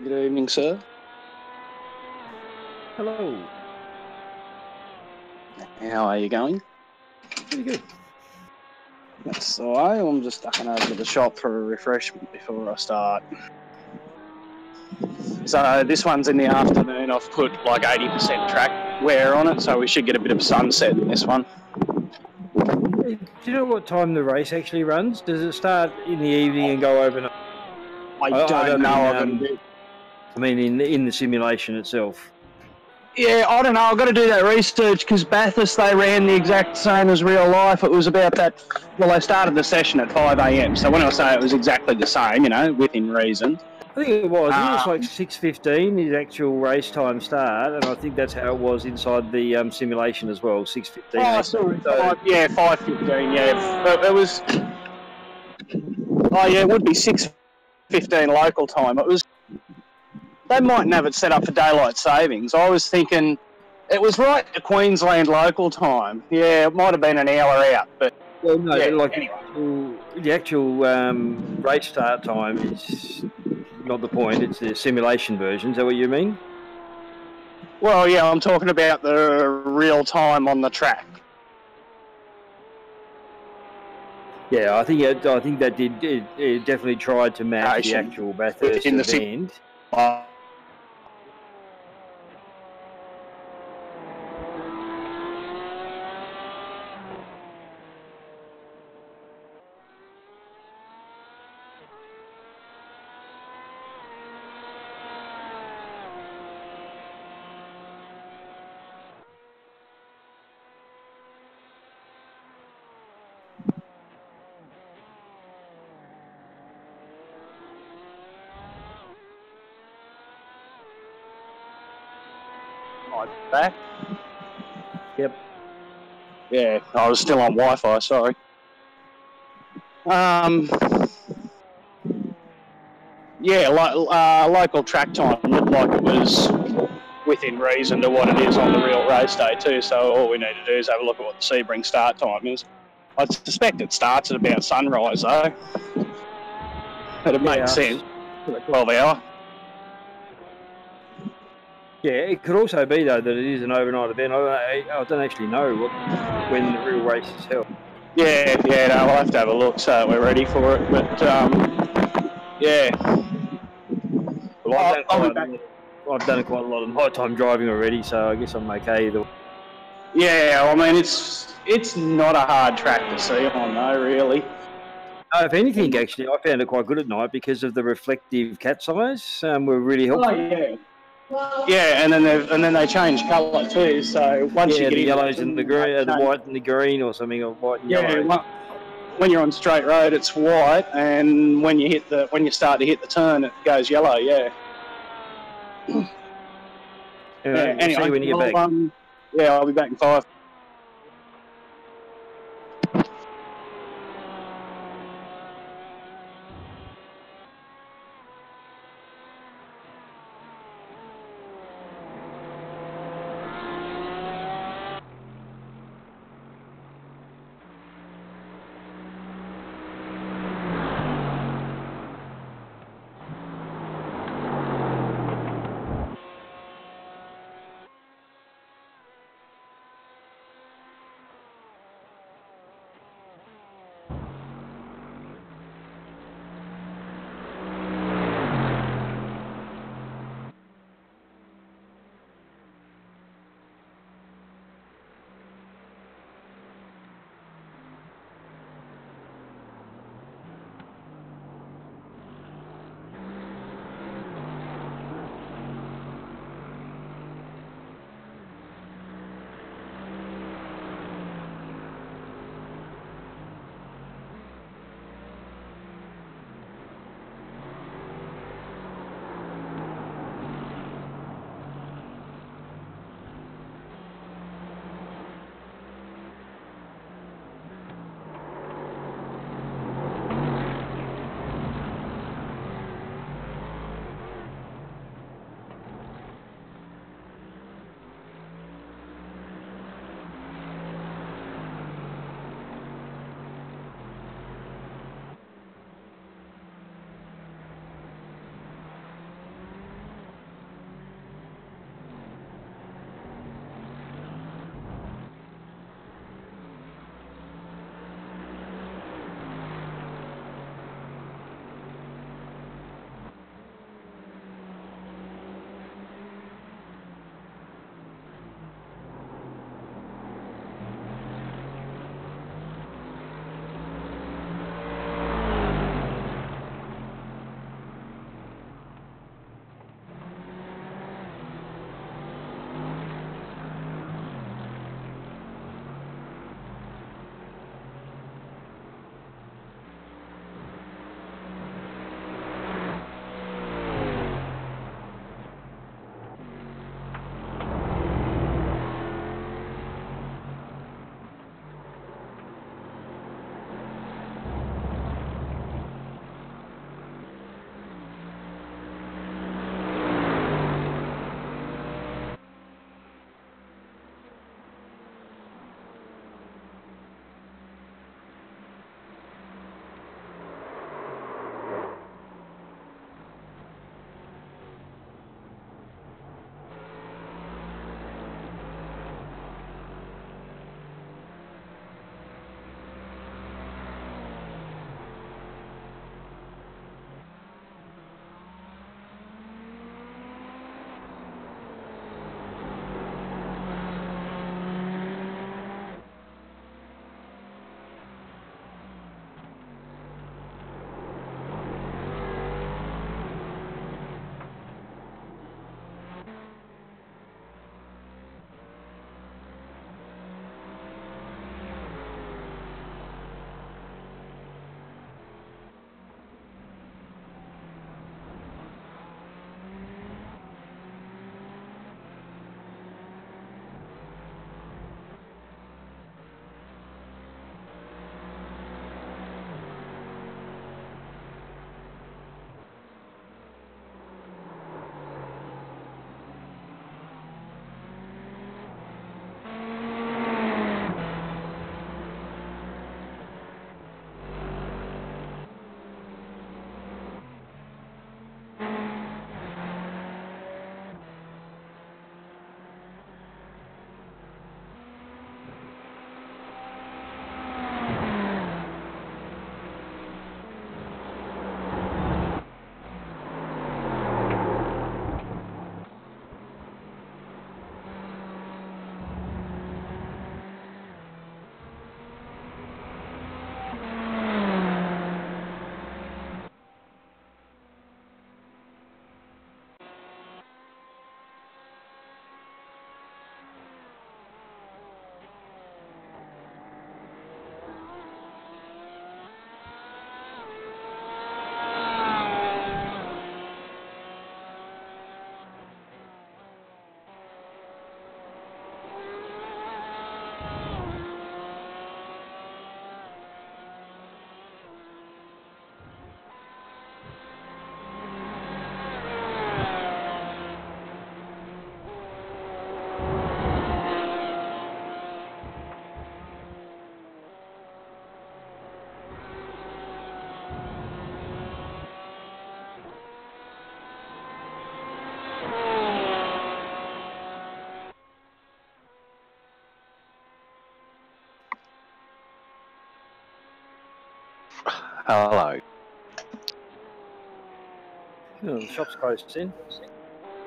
Good evening, sir. Hello. How are you going? Pretty good. That's all right. I'm just ducking over to the shop for a refreshment before I start. So this one's in the afternoon. I've put like 80% track wear on it, so we should get a bit of sunset in this one. Do you know what time the race actually runs? Does it start in the evening and go overnight? I I don't don't know. mean, I've got to do. I mean in the simulation itself. Yeah, I don't know. I've got to do that research because Bathurst, they ran the exact same as real life. It was about that. Well, they started the session at 5 a.m. So when I say it was exactly the same, within reason. I think it was. I think it was like Um, 6:15 is actual race time start, and I think that's how it was inside the simulation as well. 6:15 oh, a.m. sorry. So 5:15. Yeah, but it was. Oh, yeah, it would be 6:15 local time. It was. They mightn't have it set up for daylight savings. I was thinking it was right to Queensland local time. Yeah, it might have been an hour out, but well, no, yeah. like Anyway. the actual race start time is not the point. It's the simulation version. Is that what you mean? Well, yeah, I'm talking about the real time on the track. Yeah, I think that it definitely tried to match the actual Bathurst Within the event. Back. Yep. Yeah, I was still on Wi-Fi. Sorry. Yeah, local track time looked like it was within reason to what it is on the real race day too. So all we need to do is have a look at what the Sebring start time is. I suspect it starts at about sunrise though. It'd make sense for the 12 hour. Yeah, it could also be though that it is an overnight event. I don't actually know when the real race is held. Yeah, no, we'll have to have a look so we're ready for it. But yeah, Well, I'll be back. I've done quite a lot of nighttime driving already, so I guess I'm okay either way. Yeah, I mean it's not a hard track to see on though, really. If anything, actually, I found it quite good at night because of the reflective cat's eyes. Were really Oh helpful. yeah. Yeah, and then they change colour too. So once you Yeah, get the into yellows it, and the they green, the change. white and the green, or something, or white and Yeah, yellow. when you're on straight road, it's white, and when you start to hit the turn, it goes yellow. Yeah. Anyway, Yeah. we'll see Anyway, you when you get back. yeah, I'll be back in 5. Hello. Oh, the shop's closed in.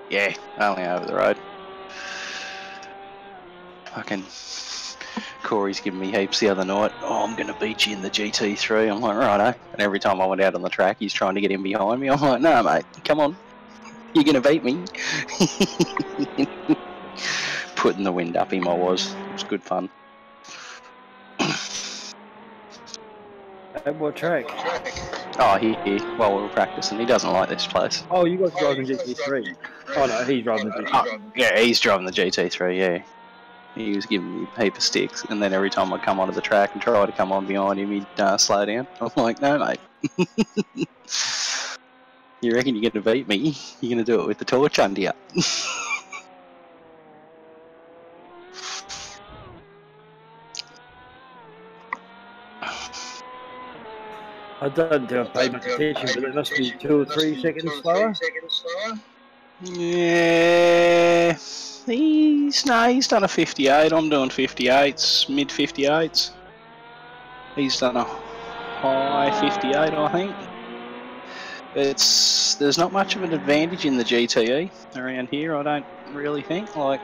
Yeah, only over the road. Fucking Corey's giving me heaps the other night. Oh, I'm going to beat you in the GT3. I'm like, righto. And every time I went out on the track, he's trying to get in behind me. I'm like, no, mate, come on. You're going to beat me. Putting the wind up him, I was. It was good fun. At what track? Oh, here, while we were practicing. He doesn't like this place. Oh, you guys driving the GT3? Oh, no, he's driving the GT3. Oh, yeah, he's driving the GT3, yeah. He was giving me a heap of sticks, and then every time I come onto the track and try to come on behind him, he'd slow down. I'm like, no, mate. You reckon you're going to beat me? You're going to do it with the torch under you. I don't think I've paid much attention, but it must be 2 or 3 seconds slower. Yeah, he's done a 58. I'm doing 58s, mid 58s. He's done a high 58, I think. There's not much of an advantage in the GTE around here, I don't really think. Like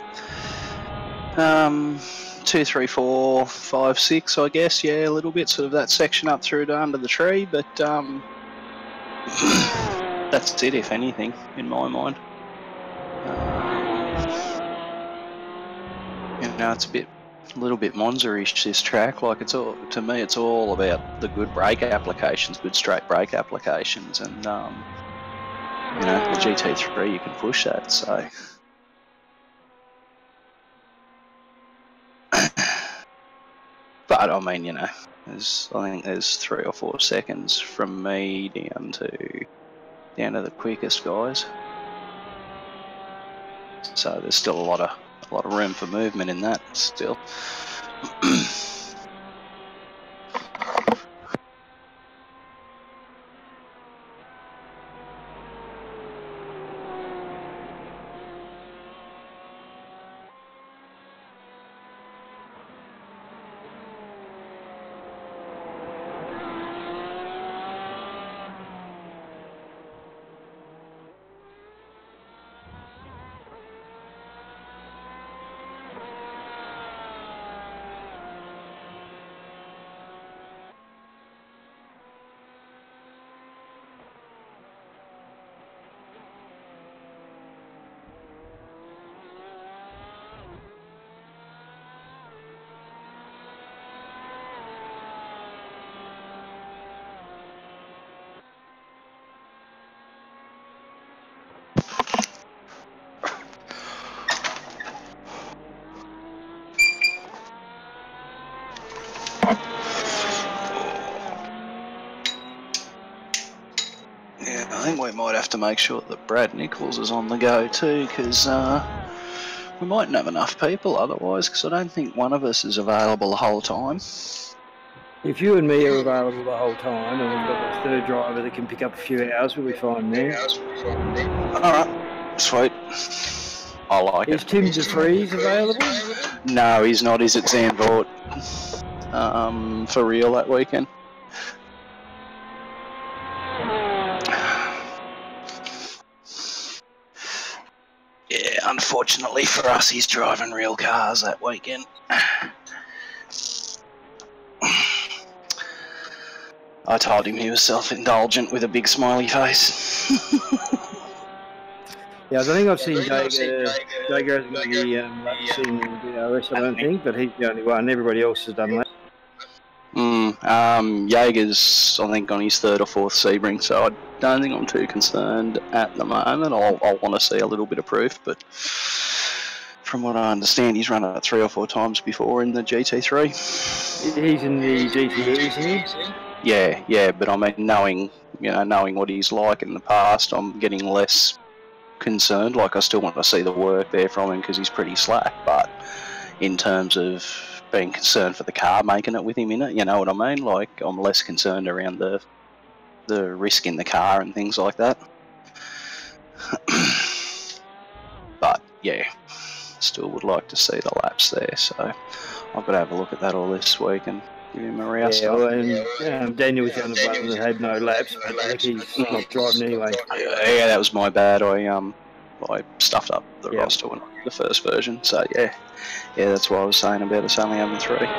2, 3, 4, 5, 6, I guess. Yeah, a little bit, sort of that section up through to under the tree, but that's it, if anything, in my mind. You know, it's a little bit Monza-ish, this track. Like, it's all, to me, it's all about the good brake applications, good straight brake applications, and you know, the GT3 you can push that. So, but I mean, you know, I think there's 3 or 4 seconds from me down to the quickest guys. So there's still a lot of room for movement in that still. Yeah, I think we might have to make sure that Brad Nichols is on the go too, because we mightn't have enough people otherwise, because I don't think one of us is available the whole time. If you and me are available the whole time, and we've got the third driver that can pick up a few hours, we'll be fine there. Alright, sweet. I like it. Is Tim DeFries available? No, he's not. He's at Zandvoort for real that weekend. Yeah, unfortunately for us, he's driving real cars that weekend. I told him he was self-indulgent with a big smiley face. Yeah, I don't think I've seen Jaeger. Jaeger hasn't got any laps in DRS, I don't think, but he's the only one. Everybody else has done laps. Jaeger's, I think, on his 3rd or 4th Sebring, so I don't think I'm too concerned at the moment. I'll want to see a little bit of proof, but from what I understand, he's run it 3 or 4 times before in the GT3. He's in the GTE, isn't he? Yeah, but I mean, knowing what he's like in the past, I'm getting less concerned. Like, I still want to see the work there from him because he's pretty slack, but in terms of being concerned for the car making it with him in it, you know what I mean? Like, I'm less concerned around the risk in the car and things like that. But yeah, still would like to see the laps there, so I've got to have a look at that all this week and Give him a rouse Yeah, up. well, and Daniel was the only one that had no laps, but Ricky's not driving anyway. Yeah, that was my bad. I stuffed up the Yep. roster when the first version. So yeah, that's what I was saying about us only having 3.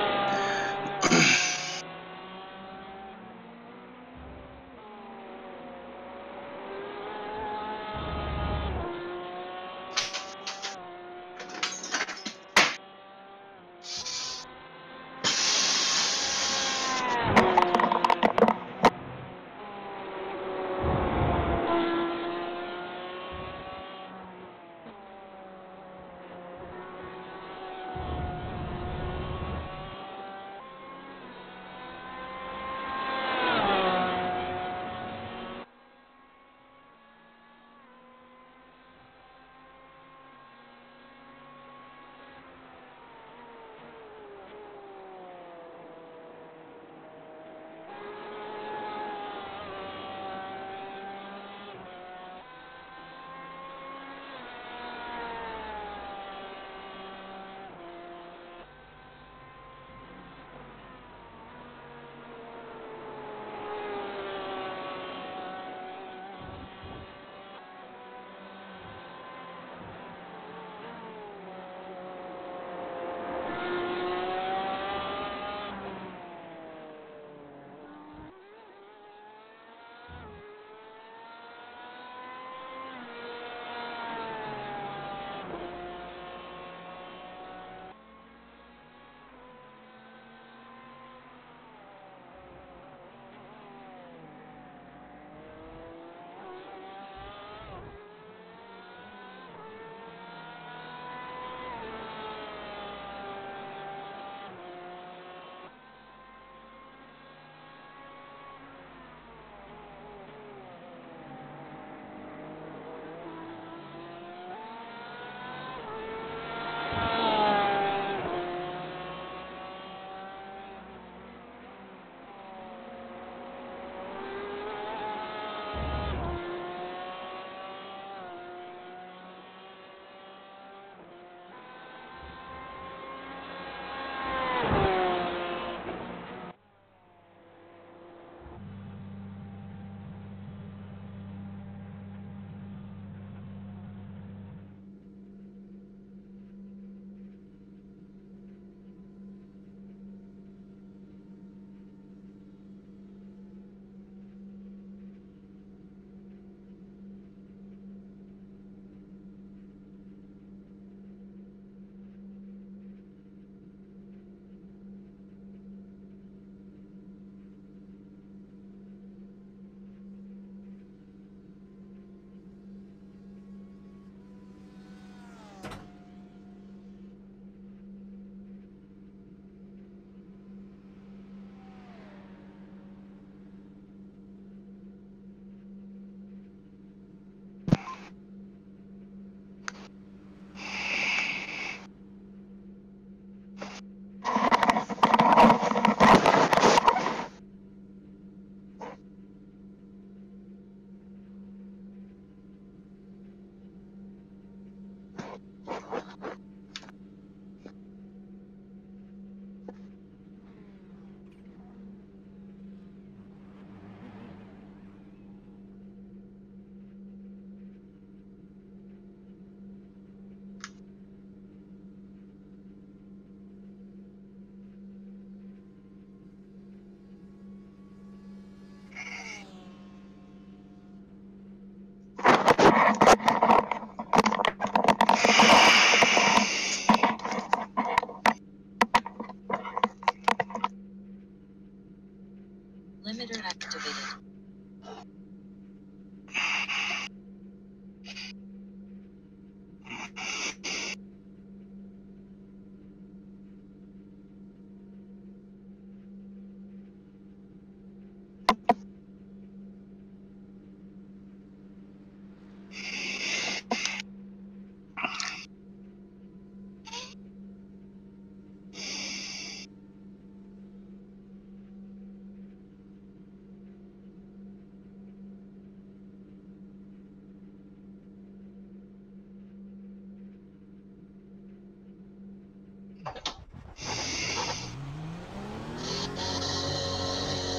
Limiter activated.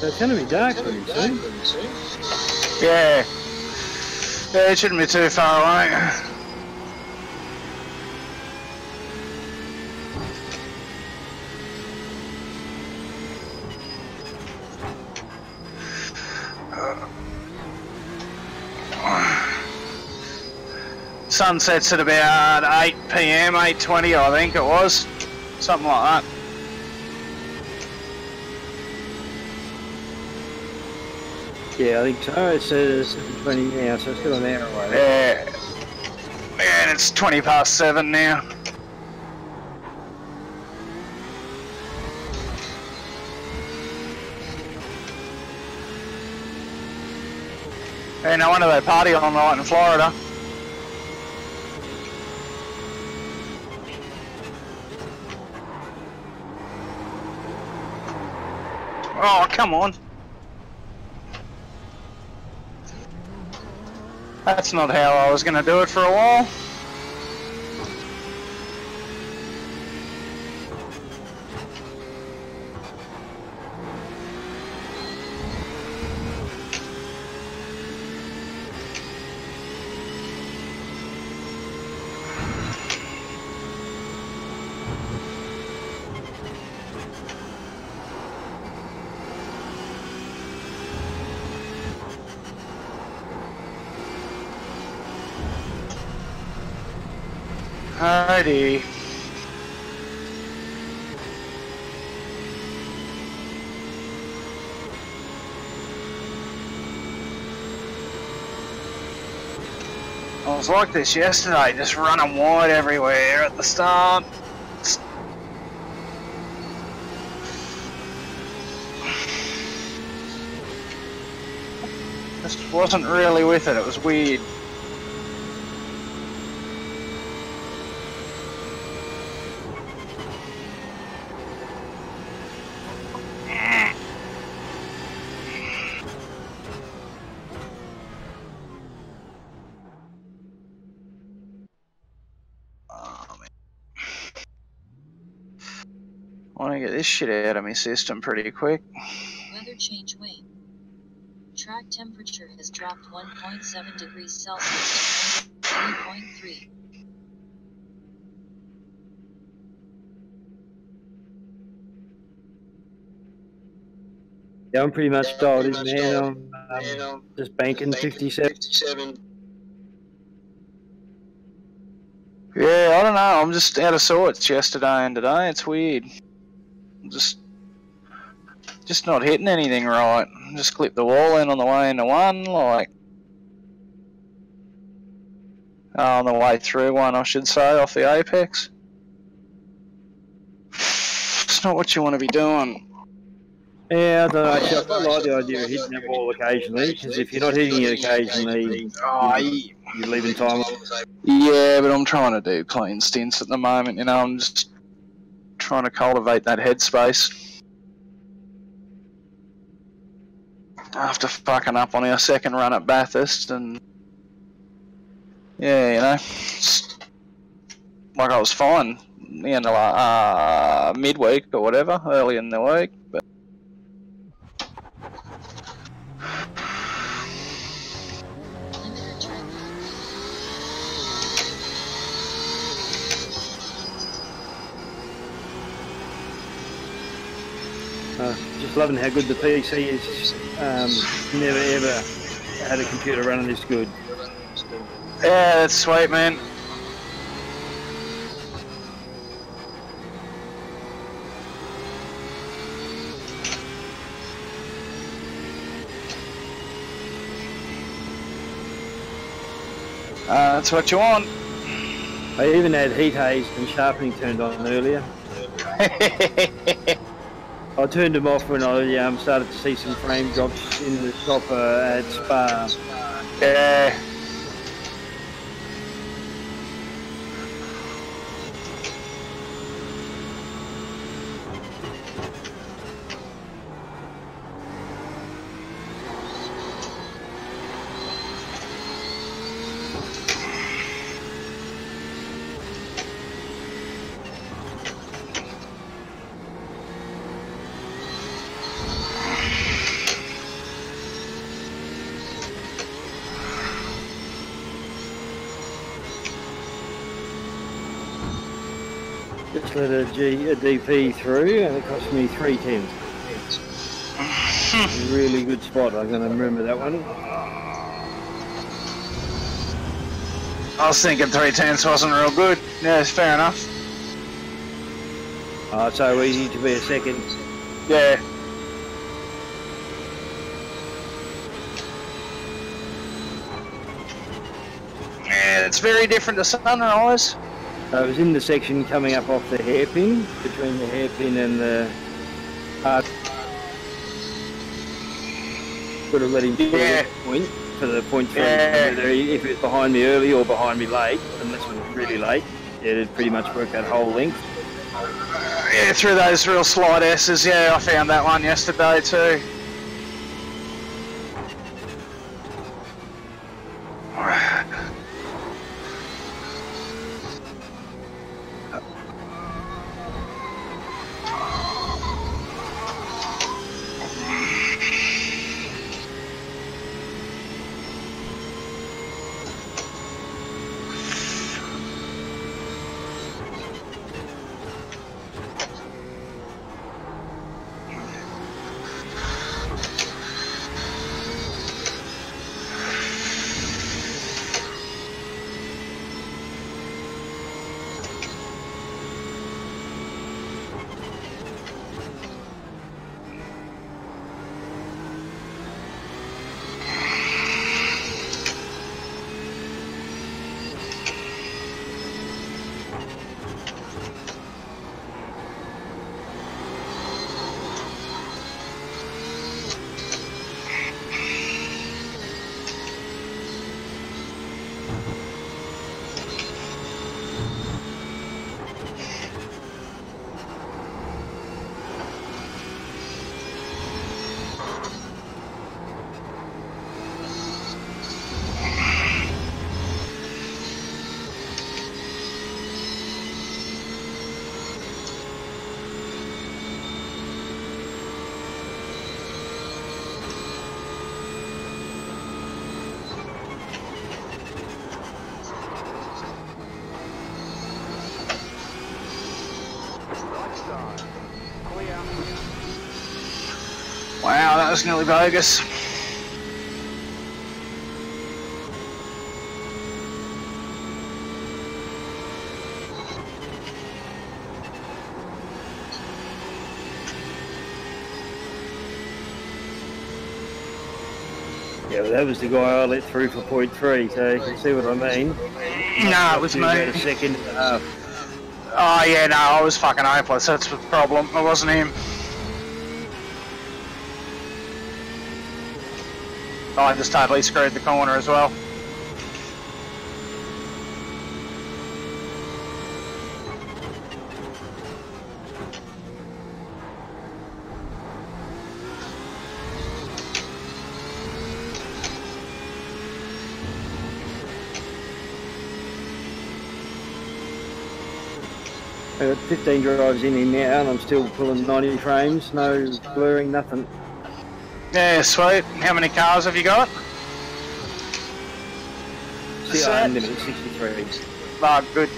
So it's going to be dark pretty soon. Yeah. Yeah, it shouldn't be too far away. Sunsets at about 8 PM, 8:20 I think it was. Something like that. Yeah, I think so. It says 7:20 now, so it's still an hour away. Yeah. Yeah, and it's 20 past 7 now. Hey, no wonder they party all night in Florida. Oh, come on. That's not how I was going to do it for a while. Alrighty. I was like this yesterday, just running wide everywhere at the start. Just wasn't really with it, it was weird. I want to get this shit out of my system pretty quick. Weather change wait. Track temperature has dropped 1.7 degrees Celsius to 3.3. Yeah, I'm pretty much dialed in, man. I'm just banking 57. Yeah, I don't know. I'm just out of sorts yesterday and today. It's weird. I'm just not hitting anything right. Just clipped the wall in on the way into one, like on the way through one, I should say, off the apex. It's not what you want to be doing. Yeah, I don't know. Actually, I quite like the idea of hitting that wall occasionally, because if you're not hitting it occasionally, you're leaving time. Yeah, but I'm trying to do clean stints at the moment, you know. I'm just trying to cultivate that headspace. After fucking up on our second run at Bathurst, and yeah, you know, like I was fine in the midweek or whatever, early in the week, but Just loving how good the PC is. Never ever had a computer running this good. yeah, that's sweet, man. That's what you want. I even had heat haze and sharpening turned on earlier. I turned them off when I started to see some frame drops in the shop at Spa. Yeah. just let a DP through, and it cost me 310. Really good spot. I'm going to remember that one. I was thinking 310s wasn't real good. Yeah, it's fair enough. So easy to be a second. Yeah. Yeah, it's very different to Sunrise. I was in the section coming up off the hairpin, between the hairpin and the could have let him point for the point three. Yeah. Whether if it was behind me early or behind me late, unless it was really late, it'd pretty much work that whole length. Yeah, through those real slight S's, yeah, I found that one yesterday too. Wow, that was nearly bogus. Yeah, well, that was the guy I let through for point three, so you can see what I mean. No, it was me. About a second and a half. Oh yeah, no, I was fucking hopeless, that's the problem. It wasn't him. I just totally screwed the corner as well. I got 15 drives in here now and I'm still pulling 90 frames, no blurring, nothing. Yeah, sweet. How many cars have you got? Unlimited 63. Ah, good.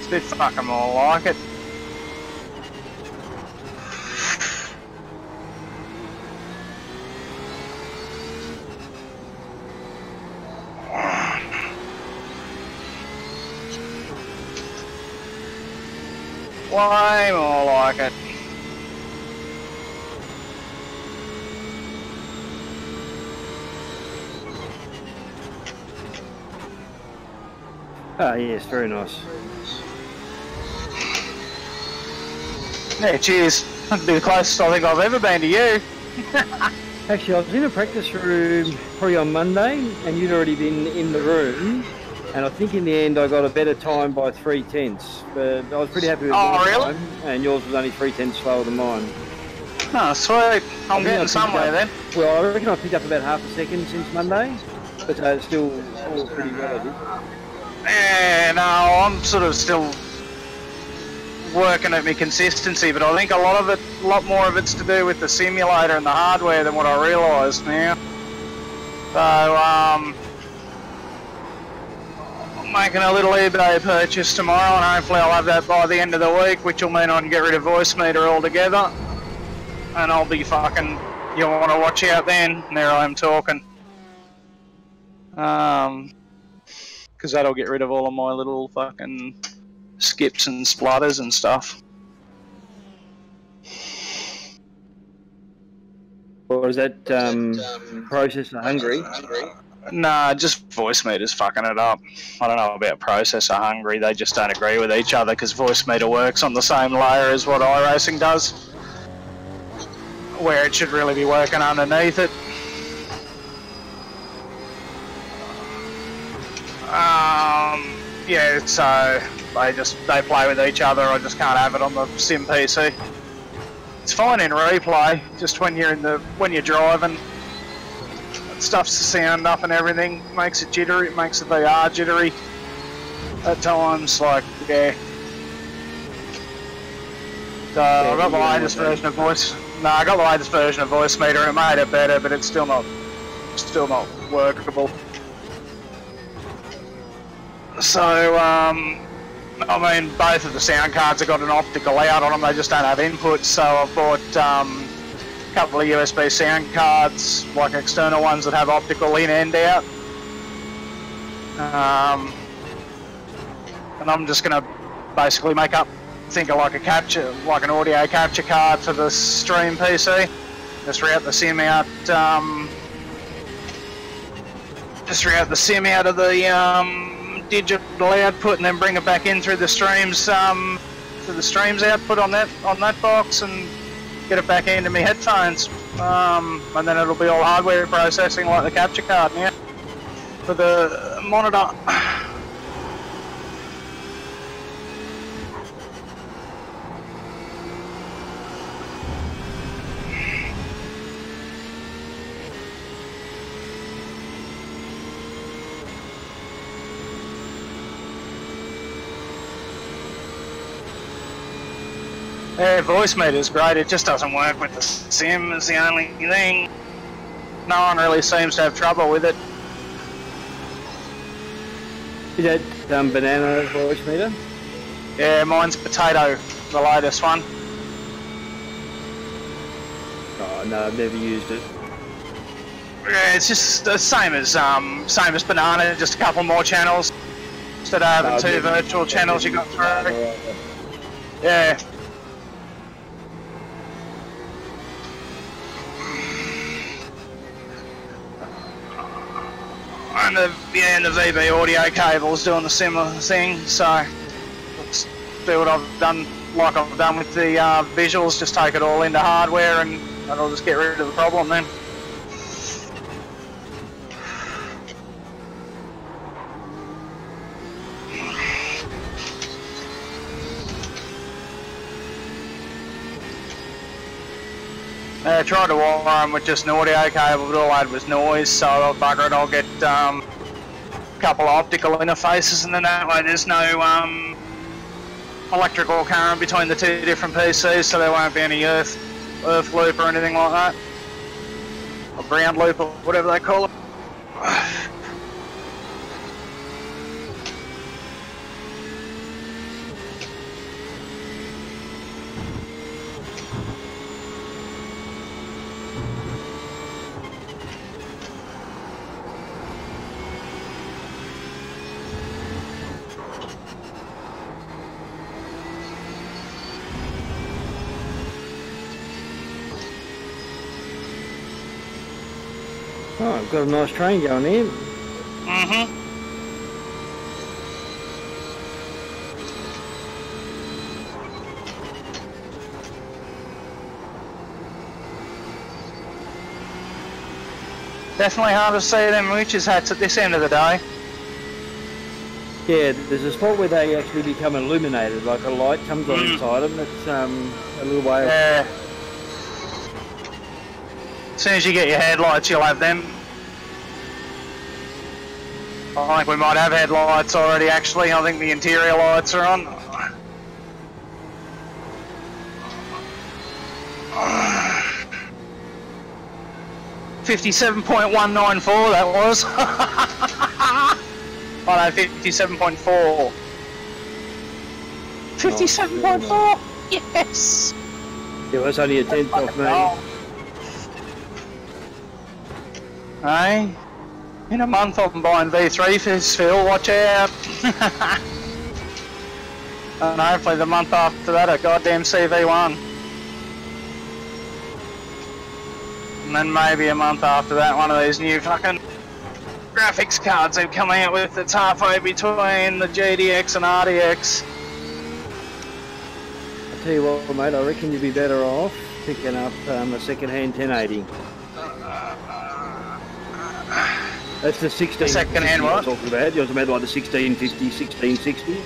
It's a bit fucking more like it. Way more like it. Ah, yes, very nice. Yeah, cheers. That'd be the closest I think I've ever been to you. Actually, I was in a practice room probably on Monday, and you'd already been in the room. And I think in the end I got a better time by 3/10. But I was pretty happy with my time, and yours was only 3/10 slower than mine. Oh, sweet. I'm getting somewhere then. Well, I reckon I picked up about half a second since Monday, but it's still all pretty relative. Yeah, no, I'm sort of still working at my consistency, but I think a lot more of it's to do with the simulator and the hardware than what I realised now. So, I'm making a little eBay purchase tomorrow, and hopefully I'll have that by the end of the week, which will mean I can get rid of voice meter altogether. And I'll be fucking, you'll want to watch out then. There I am talking. Because that'll get rid of all of my little fucking skips and splutters and stuff. Or is that processor hungry? Nah, just voice meter's fucking it up. I don't know about processor hungry, they just don't agree with each other because voice meter works on the same layer as what iRacing does, where it should really be working underneath it. Yeah, so they play with each other. I just can't have it on the sim PC. It's fine in replay, just when you're driving, it stuffs the sound up and everything, makes it jittery, it makes the VR jittery at times, like, yeah. So I got the latest version of voice. No, I got the latest version of voice meter and it made it better, but it's still not workable. So, I mean, both of the sound cards have got an optical out on them, they just don't have inputs, so I've bought a couple of USB sound cards, like external ones that have optical in and out. And I'm just going to basically think of like an audio capture card for the stream PC. Just route the sim out, of the digital output and then bring it back in through the streams output on that box and get it back into my headphones, and then it'll be all hardware processing like the capture card now for the monitor. Yeah, voice meter's great, it just doesn't work with the sim is the only thing. No one really seems to have trouble with it. Is that banana voice meter? Yeah, mine's potato, the latest one. Oh no, I've never used it. Yeah, it's just the same as banana, just a couple more channels. Instead of having two virtual channels you got through. Yeah. And the VB audio cable's doing the similar thing, so let's do what I've done, like I've done with the visuals, just take it all into hardware and that'll just get rid of the problem then. I tried to wire them with just an audio cable, but all I had was noise, so I'll bugger it, I'll get a couple of optical interfaces, and then that way there's no electrical current between the two different PCs, so there won't be any earth loop or anything like that. Or ground loop, or whatever they call it. Oh, I've got a nice train going here. Mm-hmm. Definitely hard to see them witches hats at this end of the day. Yeah, there's a spot where they actually become illuminated, like a light comes on inside them. It's a little way. Yeah. As soon as you get your headlights, you'll have them. I think we might have headlights already, actually. I think the interior lights are on. $57.194 that was. Oh no, 57.4. 57.4! Yes! Yeah, that's only a tenth off me. Hey, in a month I'm buying V3 for this, Phil, watch out. And hopefully the month after that a goddamn CV1. And then maybe a month after that one of these new fucking graphics cards they've come out with that's halfway between the GDX and RDX. I'll tell you what, mate, I reckon you'd be better off picking up a second-hand 1080. That's the 16. Second-hand what? You're talking about. You're talking about like the 1650, 1660.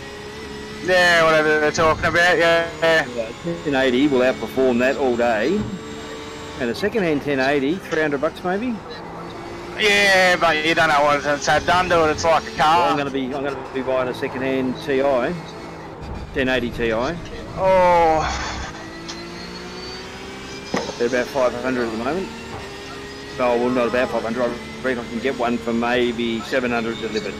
Yeah, whatever they're talking about, yeah. 1080 will outperform that all day. And a second-hand 1080, $300 maybe. Yeah, but you don't know what it's had done to it. It's like a car. Well, I'm going to be buying a second-hand TI, 1080 Ti. Oh, They're about 500 at the moment. Oh, well, not about 500. I reckon I can get one for maybe 700 delivered.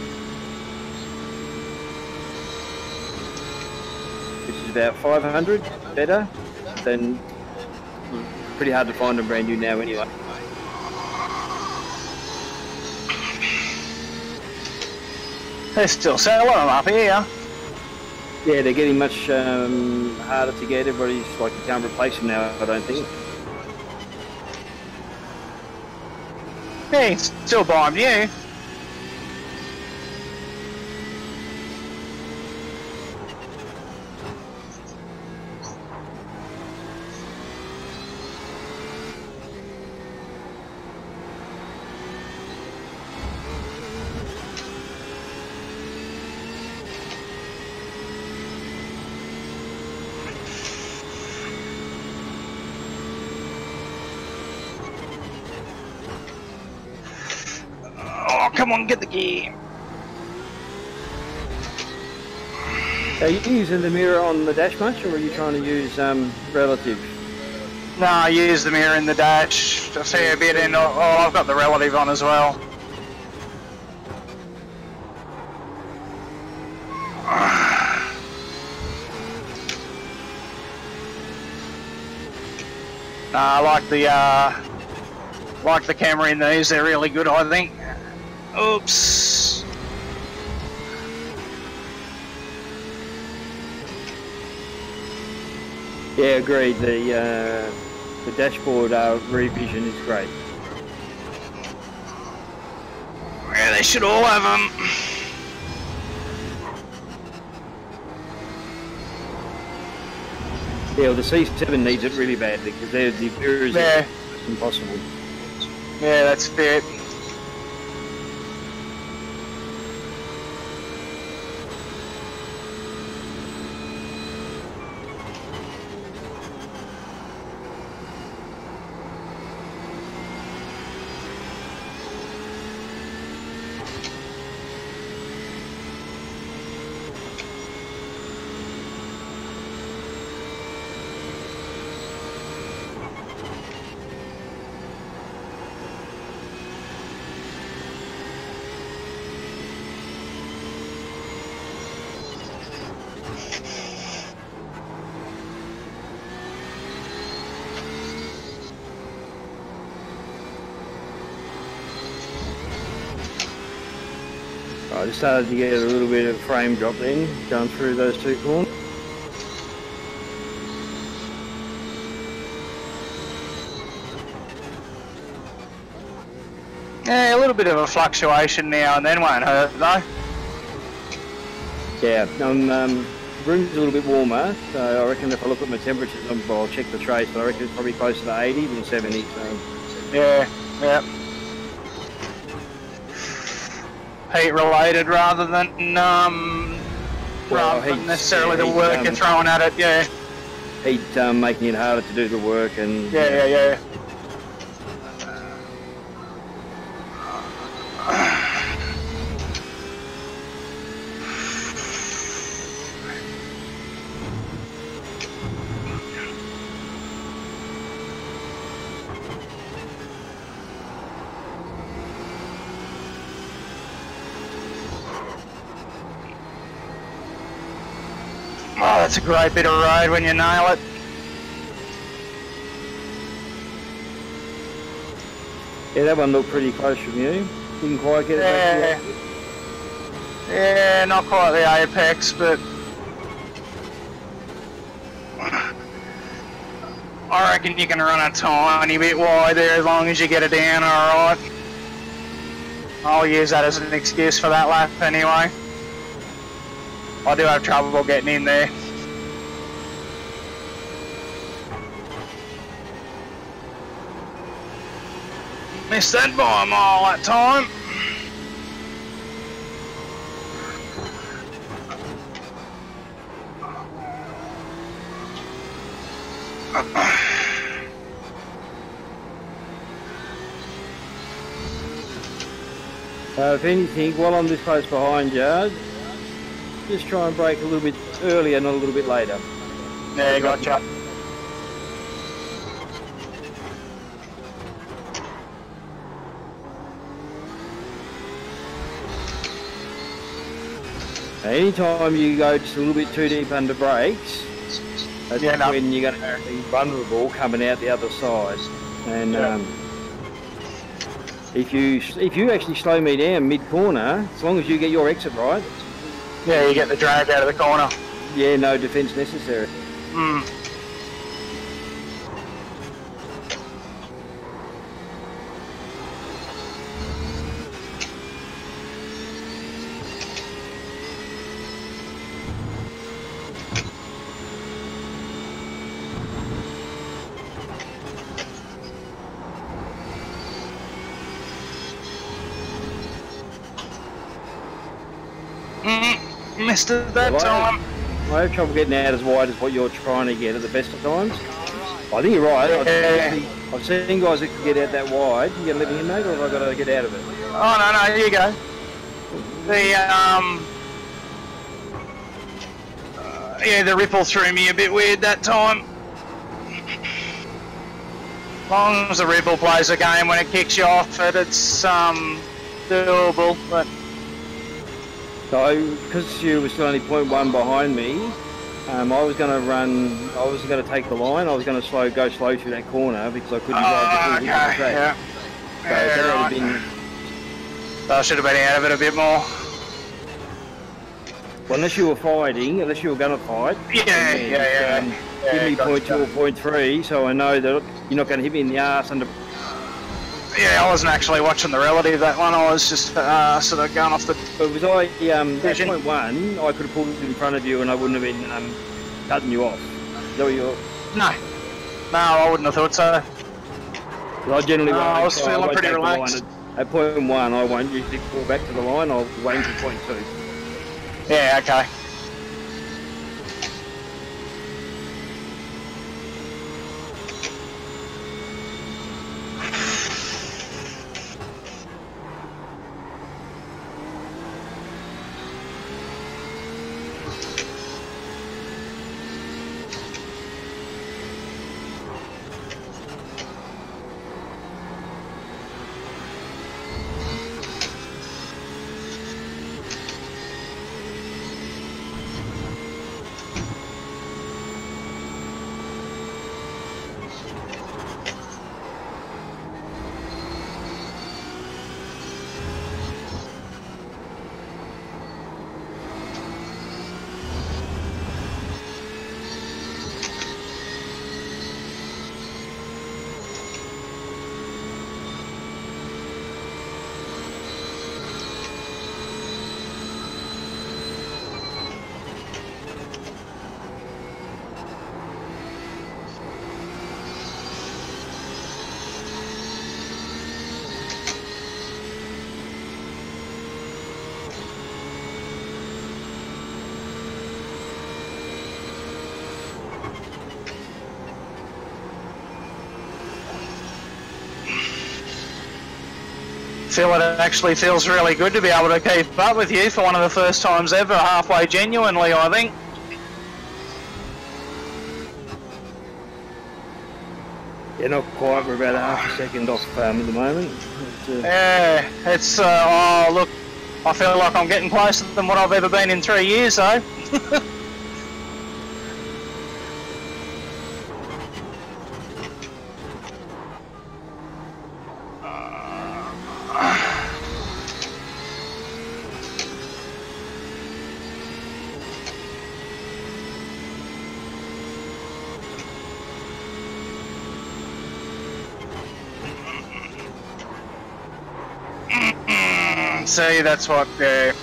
Which is about 500 better than. Pretty hard to find them brand new now anyway. they're still selling them up here. Yeah, they're getting much harder to get. Everybody's like, you can't replace them now, I don't think. Yeah, you can still buy them new. Oh, come on, get the gear. Are you using the mirror on the dash much, or are you trying to use relative? No, I use the mirror in the dash. I see a bit in. Oh, I've got the relative on as well. I like the camera in these. They're really good, I think. Oops. Yeah, agreed. The dashboard revision is great. Yeah, they should all have them. Yeah, well, the C7 needs it really badly because the mirrors are impossible. Yeah, that's it. I just started to get a little bit of frame drop then, going through those two corners. Yeah, a little bit of a fluctuation now and then won't hurt though. Yeah, the room's a little bit warmer, so I reckon if I look at my temperatures, I'll check the trace, but I reckon it's probably closer to 80 than 70. So. Yeah, yeah. Heat related rather than necessarily the work you're throwing at it. Yeah. Heat making it harder to do the work and. Yeah. Oh, that's a great bit of road when you nail it. Yeah, that one looked pretty close from you. Didn't quite get it back to you. Yeah, not quite the apex, but I reckon you can run a tiny bit wide there as long as you get it down alright. I'll use that as an excuse for that lap anyway. I do have trouble getting in there. Missed that by a mile that time. If anything, while I'm this close behind you, just try and brake a little bit earlier, not a little bit later. Yeah, gotcha. Anytime you go just a little bit too deep under brakes, that's when you're going to be vulnerable coming out the other side. And if you actually slow me down mid-corner, as long as you get your exit right. Yeah, you get the drag out of the corner. Yeah, no defence necessary. Missed it that time. I have trouble getting out as wide as what you're trying to get at the best of times. I think you're right. I've seen guys that can get out that wide. You gonna let me in, mate, or have I got to get out of it? Oh no, here you go. The ripple threw me a bit weird that time. As long as the ripple plays the game when it kicks you off it, it's doable. But so, because you were still only 0.1 behind me, I was going to take the line. I was going to go slow through that corner because I couldn't drive the track. Yeah. So that would have been. So I should have been out of it a bit more. Well, unless you were fighting, unless you were going to fight. Yeah. Give me 0.2 or 0.3, so I know that you're not going to hit me in the arse under. Yeah, I wasn't actually watching the relative that one. I was just sort of going off the. But was I at 0.1? I could have pulled it in front of you, and I wouldn't have been cutting you off. Is that what you're? No, I wouldn't have thought so. I generally. I was feeling pretty relaxed. At 0.1, I won't usually pull back to the line. I'll wait until 0.2. Yeah. Okay. feel it actually feels really good to be able to keep up with you for one of the first times ever, halfway genuinely, I think. Yeah, not quite. We're about half a second off at the moment. Yeah, it's, oh look, I feel like I'm getting closer than what I've ever been in 3 years though. See, that's what they're...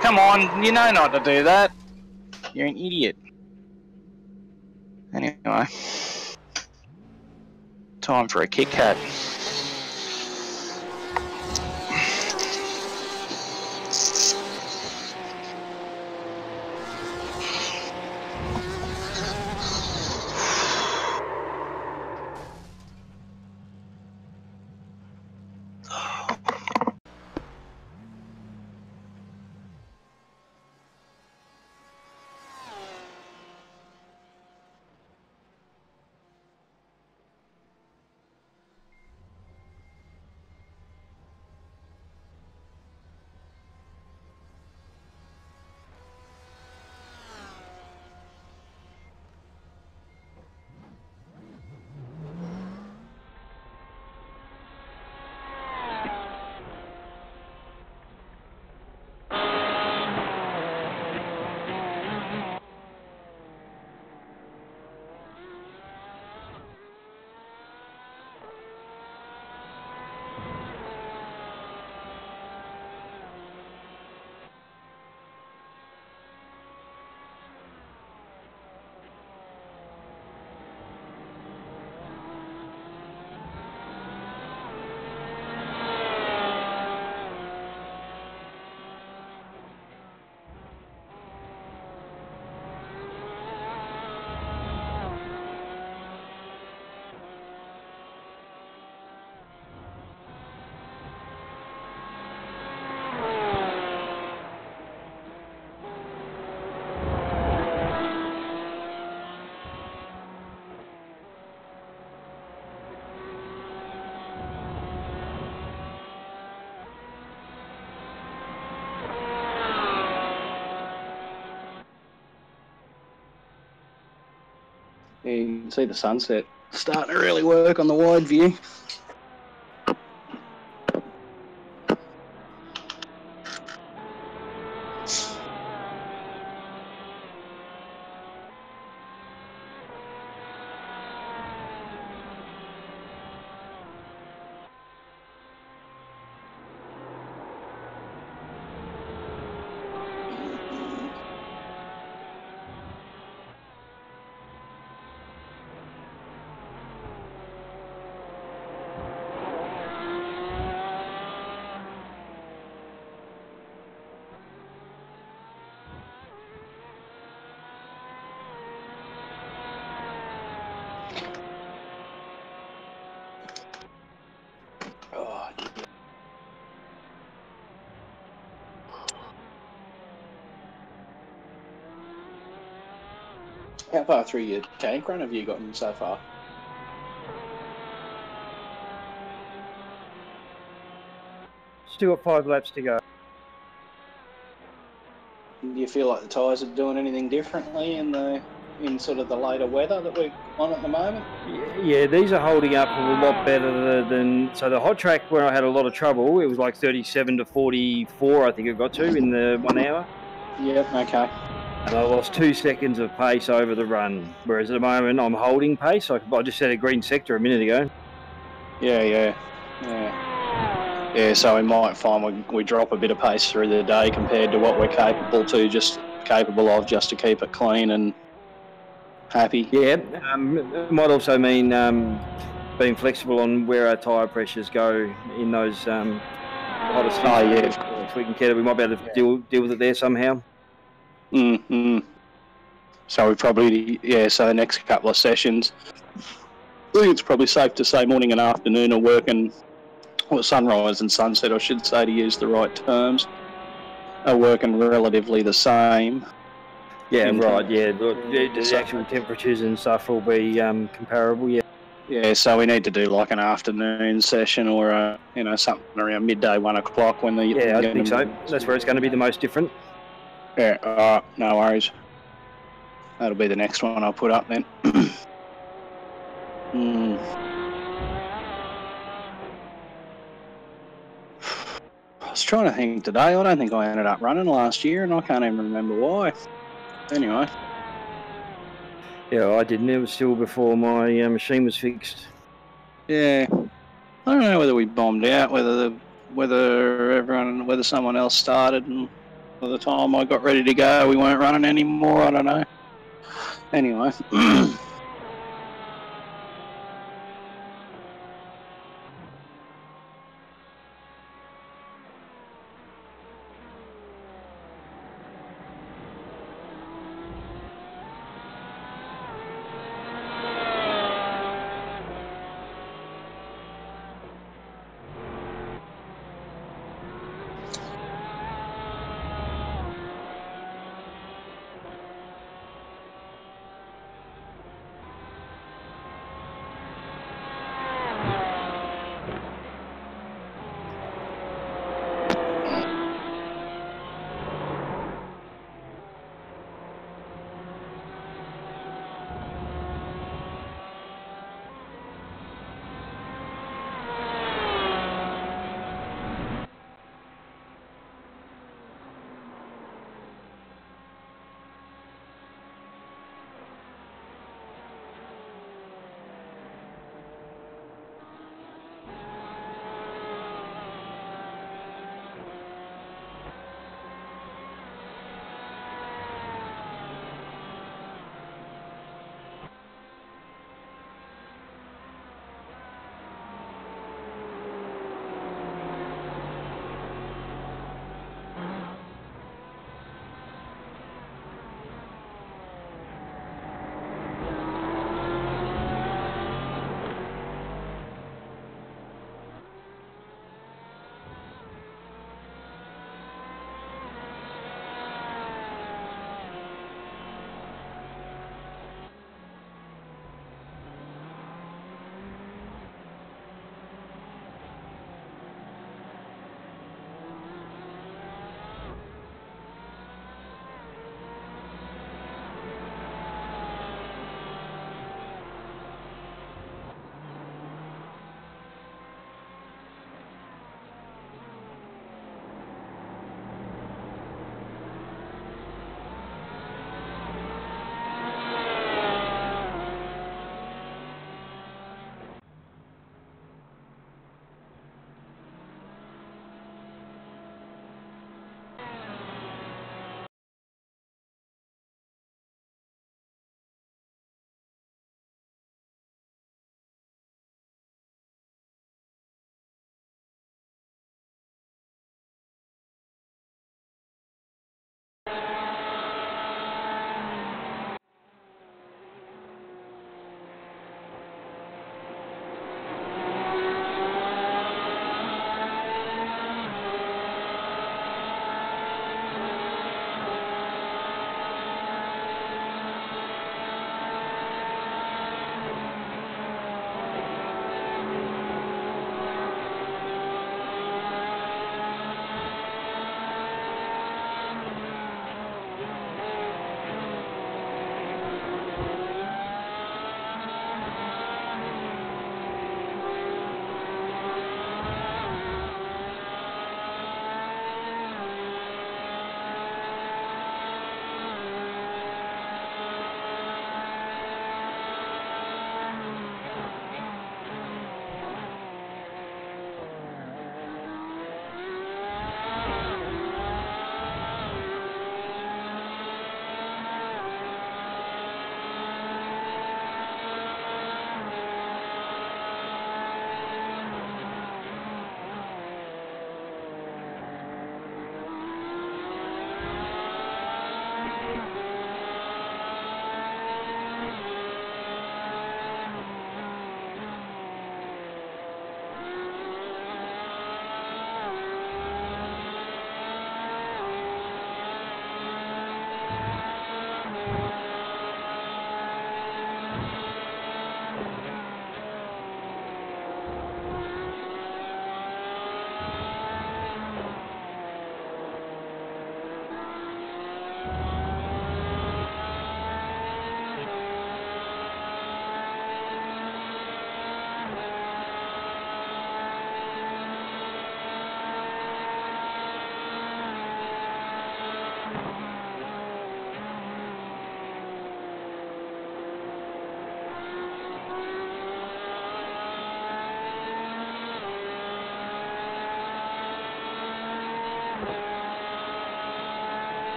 Come on, you know not to do that. You're an idiot. Anyway. Time for a Kit Kat. You can see the sunset starting to really work on the wide view. Oh, how far through your tank run have you gotten so far? Still got 5 laps to go. Do you feel like the tyres are doing anything differently in sort of the later weather that we're on at the moment? Yeah, these are holding up a lot better than... So the hot track, where I had a lot of trouble, it was like 37 to 44, I think it got to, in the 1 hour. Yep, okay. And I lost 2 seconds of pace over the run, whereas at the moment I'm holding pace. I just set a green sector a minute ago. Yeah, so we might find we drop a bit of pace through the day compared to what we're capable of just to keep it clean and happy. Yeah, it might also mean being flexible on where our tyre pressures go in those hotter seasons. Oh, yeah. If we can get it, we might be able to deal with it there somehow. So we probably, so the next couple of sessions, I think it's probably safe to say morning and afternoon are working, or sunrise and sunset, I should say, to use the right terms, are working relatively the same. Yeah, right, yeah. The actual temperatures and stuff will be comparable, yeah. Yeah, so we need to do like an afternoon session or, something around midday, 1 o'clock when the... Yeah, I think so. That's where it's going to be the most different. Yeah, no worries. That'll be the next one I'll put up then. I was trying to think today. I don't think I ended up running last year, and I can't even remember why. Anyway. Yeah, I didn't. It was still before my machine was fixed. Yeah. I don't know whether we bombed out, whether someone else started, and by the time I got ready to go, we weren't running anymore. I don't know. Anyway.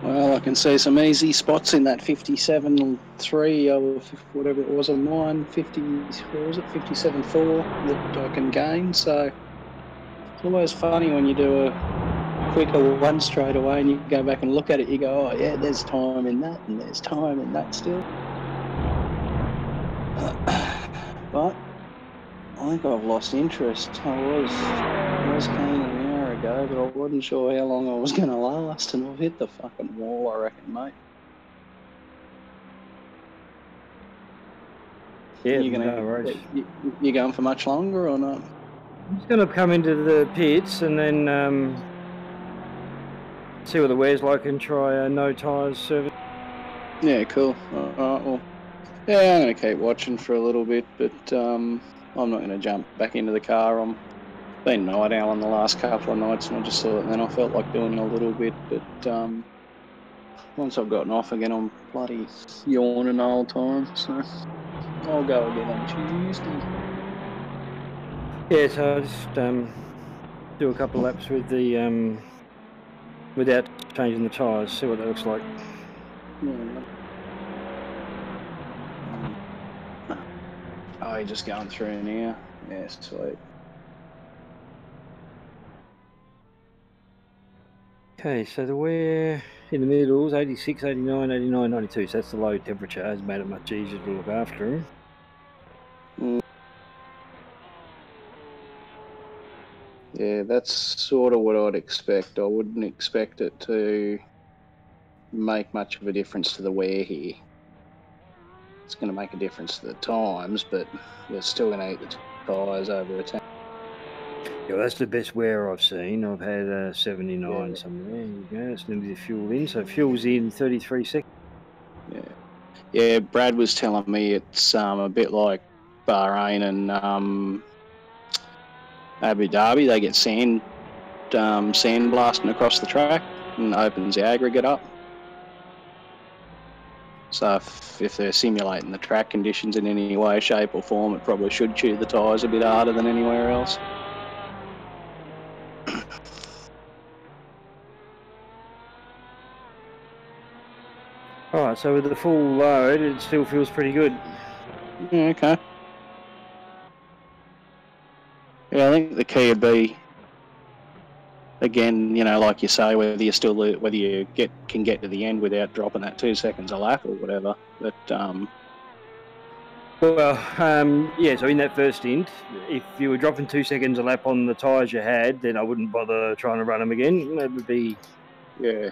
Well, I can see some easy spots in that 57.3 or whatever it was on mine, 50, what was it, 57.4 that I can gain. So it's always funny when you do a quicker one straight away and you go back and look at it, you go, oh yeah, there's time in that and there's time in that still. But I think I've lost interest. I was keen an hour ago, but I wasn't sure how long I was going to last, and I've hit the fucking wall, I reckon, mate. Yeah, You going for much longer or not? I'm just going to come into the pits and then see what the wear's like and try no tyres service. Yeah, cool. All right, well, yeah, I'm going to keep watching for a little bit, but I'm not going to jump back into the car. I'm been night owl on the last couple of nights, and I just thought, and then I felt like doing a little bit, but once I've gotten off again, I'm bloody yawning the whole time, so I'll go again on Tuesday. Yeah, so I'll just do a couple of laps with the without changing the tyres, see what that looks like. Yeah. Oh, you're just going through now? Yeah, sweet. Okay, so the wear in the middle is 86, 89, 89, 92, so that's the low temperature. Has made it much easier to look after him. Yeah, that's sort of what I'd expect. I wouldn't expect it to make much of a difference to the wear here. It's going to make a difference to the times, but you're still going to eat the tyres over a tank. Yeah, well, that's the best wear I've seen. I've had 79 somewhere. There you go. That's nearly the fuel in. So fuel's in 33 seconds. Yeah, Brad was telling me it's a bit like Bahrain and Abu Dhabi. They get sand blasting across the track and opens the aggregate up. So if they're simulating the track conditions in any way, shape or form, it probably should chew the tyres a bit harder than anywhere else. Alright, so with the full load, it still feels pretty good. Yeah, okay. Yeah, I think the key would be, again, you know, like you say, whether you can get to the end without dropping that 2 seconds a lap or whatever. But yeah, so in that first stint, if you were dropping 2 seconds a lap on the tyres you had, then I wouldn't bother trying to run them again. That would be... Yeah.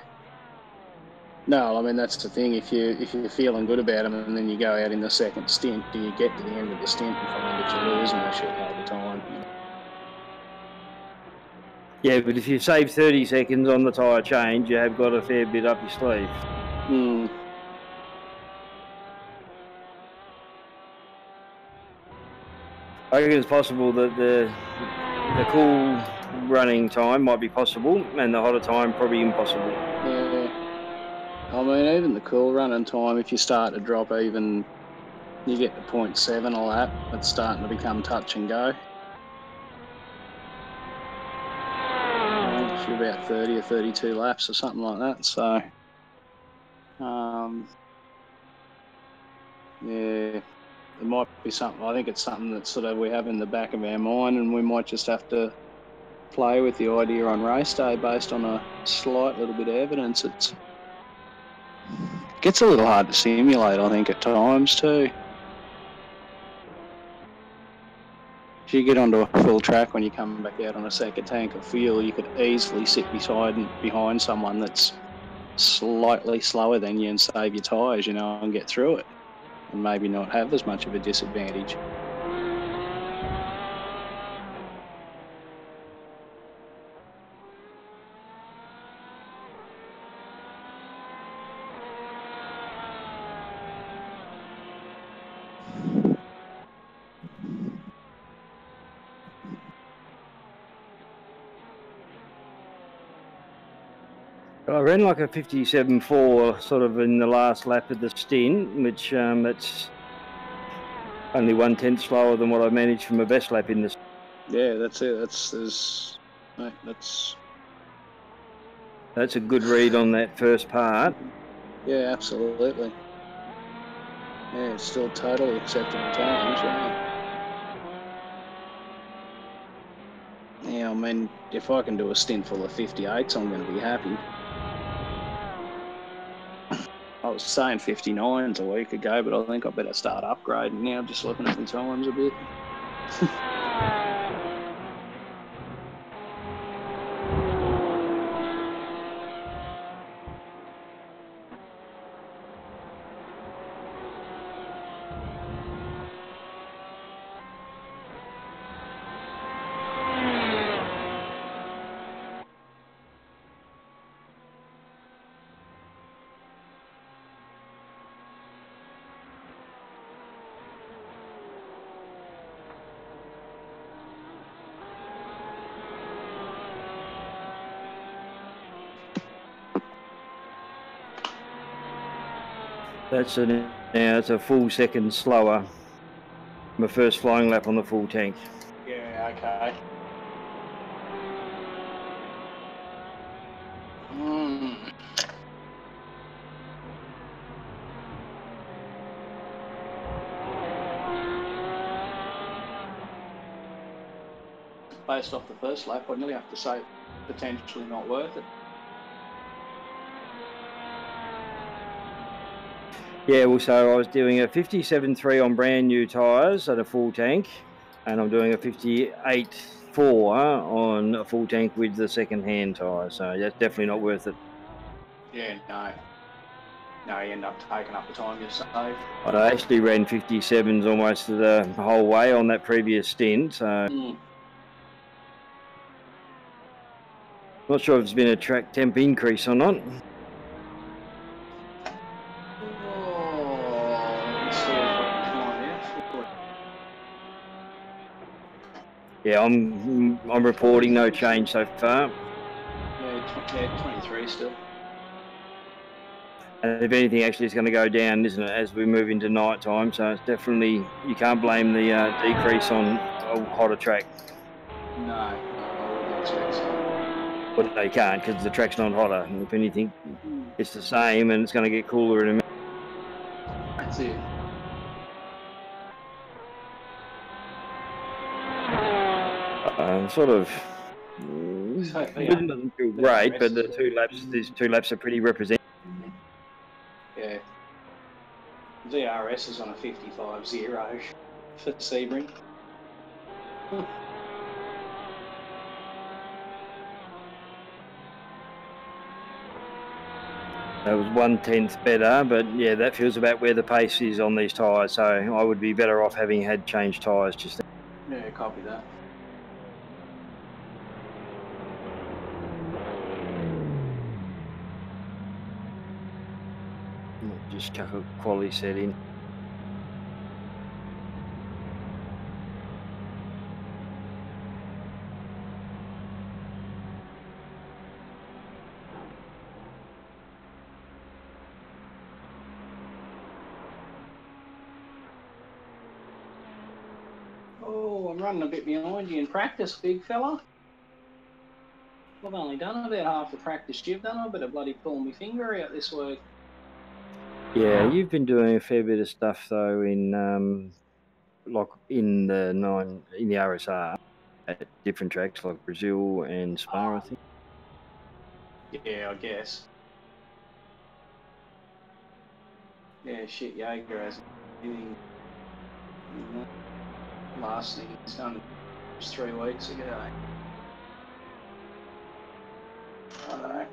No, I mean, that's the thing. If you're feeling good about them and then you go out in the second stint, do you get to the end of the stint and find that you're losing a shitload of time? Yeah, but if you save 30 seconds on the tyre change, you have got a fair bit up your sleeve. I reckon it's possible that the cool running time might be possible and the hotter time probably impossible. Yeah. I mean, even the cool running time, if you start to drop even, you get to 0.7 a lap, it's starting to become touch and go. You're about 30 or 32 laps or something like that, so yeah, it might be something. I think it's something that sort of we have in the back of our mind, and we might just have to play with the idea on race day based on a slight little bit of evidence. It gets a little hard to simulate, I think, at times too. If you get onto a full track when you come back out on a second tank of fuel, you could easily sit behind someone that's slightly slower than you and save your tyres, you know, and get through it. and maybe not have as much of a disadvantage. I ran like a 57.4 sort of in the last lap of the stint, which that's only 1/10 slower than what I managed from my best lap in the. Yeah, that's it. That's a good read on that first part. Yeah, absolutely. Yeah, it's still totally acceptable times. Yeah, I mean, if I can do a stint full of 58s, I'm going to be happy. I was saying 59s a week ago, but I think I better start upgrading now, just looking at the times a bit. It's a full second slower. My first flying lap on the full tank. Yeah, okay. Based off the first lap, I'd nearly have to say potentially not worth it. Yeah, well, so I was doing a 57.3 on brand new tyres at a full tank, and I'm doing a 58.4 on a full tank with the second-hand tyre, so that's definitely not worth it. Yeah, no. No, you end up taking up the time you saved. I actually ran 57s almost the whole way on that previous stint, so not sure if there's been a track temp increase or not. Yeah, I'm reporting no change so far. Yeah, 23 still. And if anything, actually, it's going to go down, isn't it, as we move into night time? So it's definitely, you can't blame the decrease on a hotter track. No, I wouldn't expect so. But no, you can't, because the track's not hotter. And if anything, it's the same, and it's going to get cooler in a minute. That's it. Sort of, it doesn't feel great, but these two laps are pretty representative. Yeah. VRS is on a 55.0 for Sebring. That was 1/10 better, but yeah, that feels about where the pace is on these tyres. So I would be better off having had changed tyres just then. Yeah, copy that. Just chuck a quality set in. Oh, I'm running a bit behind you in practice, big fella. I've only done about half the practice you've done. I better bloody pull my finger out this week. Yeah, you've been doing a fair bit of stuff though in like in the RSR at different tracks like Brazil and Spa, I think. Yeah, I guess. Yeah, shit, Jaeger has anything. Last thing he's done was 3 weeks ago. Alright.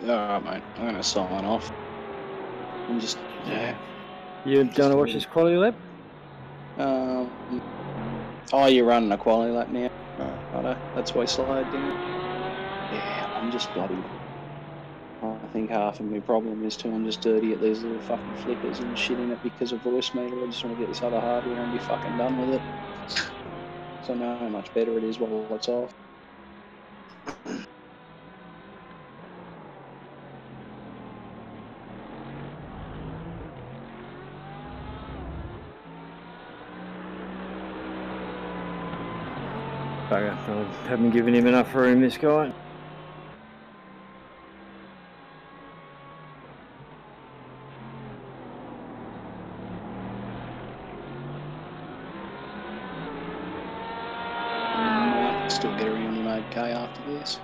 Alright, mate. I'm going to sign off. I'm just... You don't want to watch this quality lap? Oh, you're running a quality lap now. Righto. That's why I slowed down. Yeah, I'm just bloody... I think half of my problem is too, I'm just dirty at these little fucking flickers and shit in it because of voice meter. I just want to get this other hardware and be fucking done with it. So I know how much better it is while it's off. Bugger, I haven't given him enough room, this guy. Might still get around him okay after this.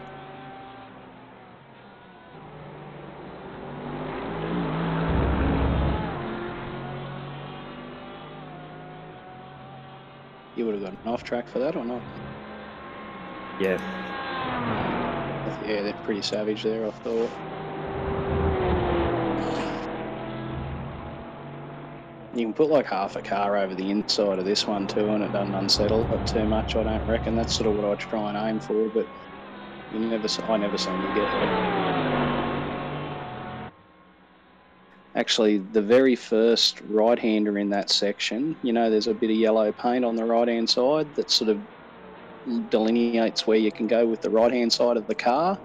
You would have got an off track for that or not? Yeah. Yeah, they're pretty savage there, I thought. You can put like half a car over the inside of this one too, and it doesn't unsettle it too much, I don't reckon. That's sort of what I try and aim for, but I never seem to get there. Actually, the very first right-hander in that section, you know, there's a bit of yellow paint on the right-hand side that sort of delineates where you can go with the right-hand side of the car.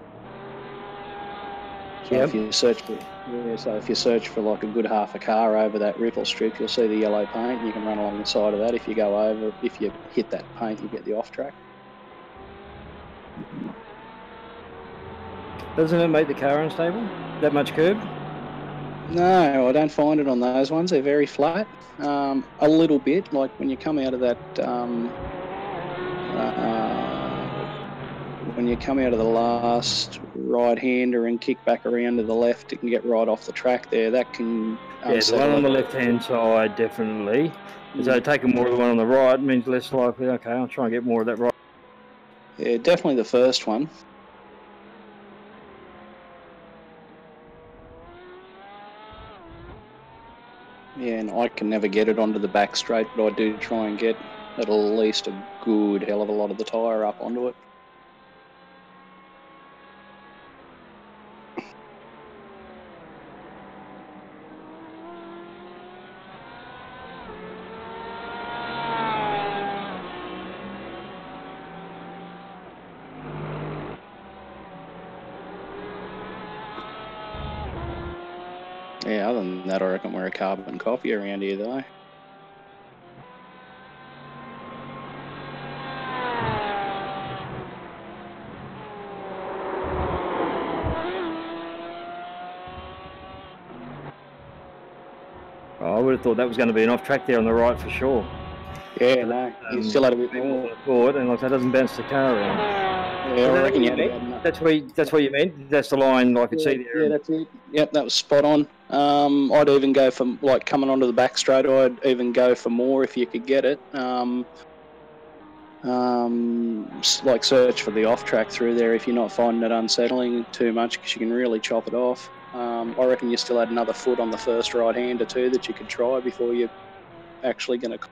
So if you search for, if you search for like a good half a car over that ripple strip, you'll see the yellow paint, and you can run along the side of that. If you go over, if you hit that paint, you get the off track. Doesn't it make the car unstable? That much curb? No, I don't find it on those ones. They're very flat. A little bit, like when you come out of that, when you come out of the last right-hander and kick back around to the left, it can get right off the track there. That can yeah, the one on the left-hand side, definitely. So taking more of the one on the right means less likely. Okay, I'll try and get more of that right. Yeah, definitely the first one. Yeah, and I can never get it onto the back straight, but I do try and get at least a good hell of a lot of the tyre up onto it. Yeah, other than that, I reckon we're a carbon copy around here, though. Oh, I would have thought that was going to be an off track there on the right for sure. Yeah, no, you still had a bit more. Forward, and like that doesn't bounce the car around. Yeah, I reckon you had about enough. That's what you meant? That's the line I could see there. Yeah, that's it. Yep, that was spot on. I'd even go for, like, coming onto the back straight, I'd even go for more if you could get it. Like, search for the off-track through there if you're not finding it unsettling too much, because you can really chop it off. I reckon you still had another foot on the first right-hander too that you could try before you're actually going to...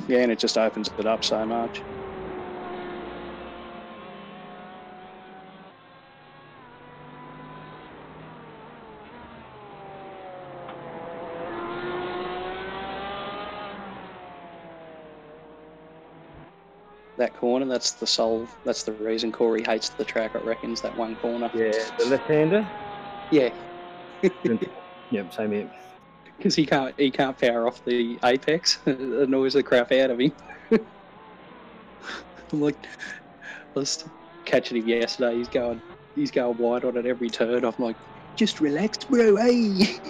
Yeah, and it just opens it up so much. That corner, that's the reason Corey hates the track, I reckon, is that one corner. Yeah, the left-hander? Yeah. Yep, same here. Because he can't power off the apex. It annoys the crap out of him. I'm like, I was catching him yesterday. He's going wide on it every turn. I'm like, just relax, bro. Hey,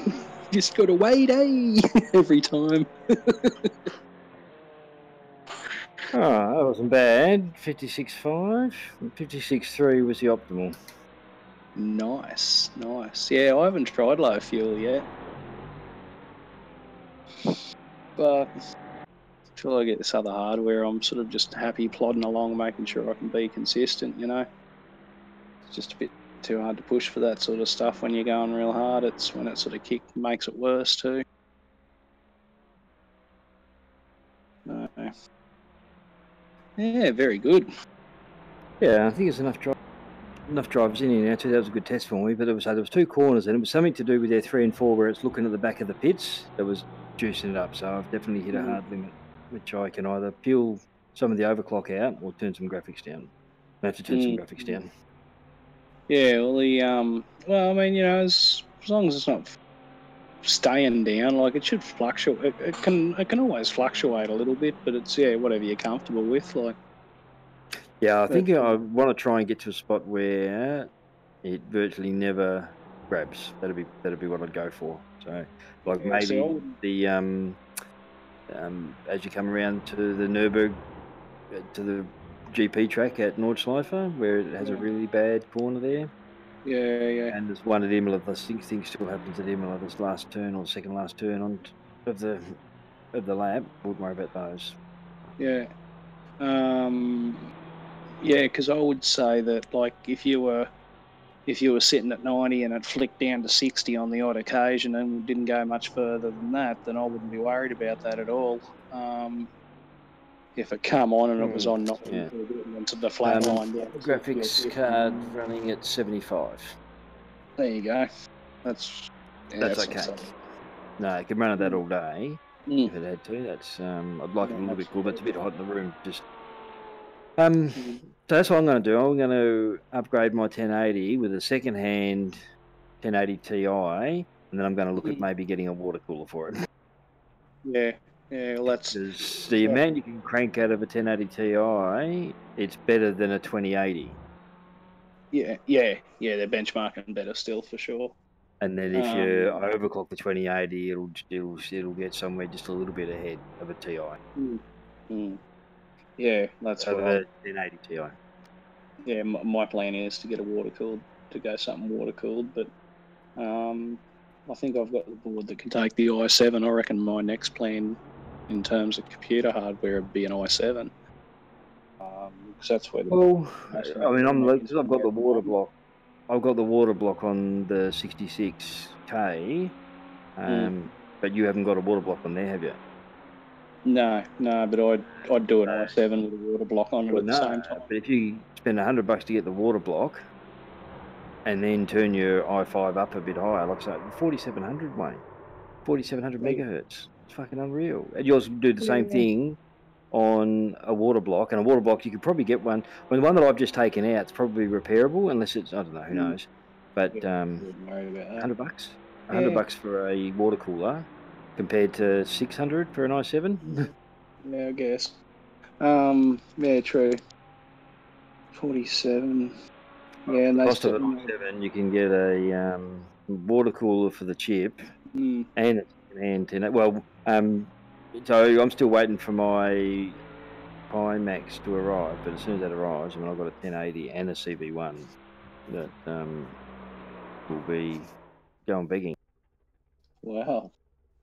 just gotta wait, hey, every time. Oh, that wasn't bad. 56.5. 56.3 was the optimal. Nice. Yeah, I haven't tried low fuel yet, but until I get this other hardware, I'm sort of just happy plodding along, making sure I can be consistent. You know, it's just a bit too hard to push for that sort of stuff when you're going real hard. It's when it sort of makes it worse too. Yeah, very good. Yeah, I think there's enough drivers in here now too. That was a good test for me, but there was 2 corners, and it was something to do with their 3 and 4 where it's looking at the back of the pits that was juicing it up. So I've definitely hit a hard limit, which I can either peel some of the overclock out or turn some graphics down. I have to turn some graphics down. Yeah, well, well, I mean, you know, as long as it's not staying down, like, it should fluctuate. It can always fluctuate a little bit, but it's, yeah, whatever you're comfortable with, like. Yeah, I think I want to try and get to a spot where it virtually never grabs. That'd be what I'd go for. So, like, maybe the as you come around to the Nürburgring, to the GP track at Nordschleife, where it has a really bad corner there. Yeah. And there's one at Imola. I think things still happens at Imola. This last turn or second last turn of the lap. Wouldn't worry about those. Yeah. Yeah, because I would say that, like, if you were sitting at 90 and it flicked down to 60 on the odd occasion and didn't go much further than that, then I wouldn't be worried about that at all. If it come on and it was on 90 into the flat line. Yeah. Graphics card running at 75. There you go. That's okay. No, it can run at that all day if it had to. That's I'd like it a little bit cool, but it's a bit hot in the room. Just so that's what I'm going to do. I'm going to upgrade my 1080 with a second-hand 1080 Ti, and then I'm going to look at maybe getting a water cooler for it. Yeah, well, that's the amount you can crank out of a 1080 Ti. It's better than a 2080. Yeah, they're benchmarking better still for sure. And then if you overclock the 2080, it'll get somewhere just a little bit ahead of a Ti. Yeah, that's right. right. 1080 Ti. Yeah, my plan is to get to go something water cooled, but I think I've got the board that can take the i7. I reckon my next plan in terms of computer hardware would be an i7. Because that's where. I mean, I've got the water block. I've got the water block on the 66K, but you haven't got a water block on there, have you? No, but I'd do an i7 with a water block on it at the same time. But if you spend $100 to get the water block, and then turn your i5 up a bit higher, like I say, 4700, Wayne, 4700 megahertz. It's fucking unreal. And yours do the same thing on a water block, and a water block you could probably get one. Well, the one that I've just taken out, it's probably repairable, unless it's, I don't know, who knows. But $100, $100 for a water cooler compared to 600 for an i7. Yeah, I guess. Yeah, true. 47. Yeah, and they cost of an i7, you can get a water cooler for the chip and a second-hand 10. Well, so I'm still waiting for my Pi Max to arrive, but as soon as that arrives, I mean, I've got a 1080 and a CV1 that will be going begging. Well,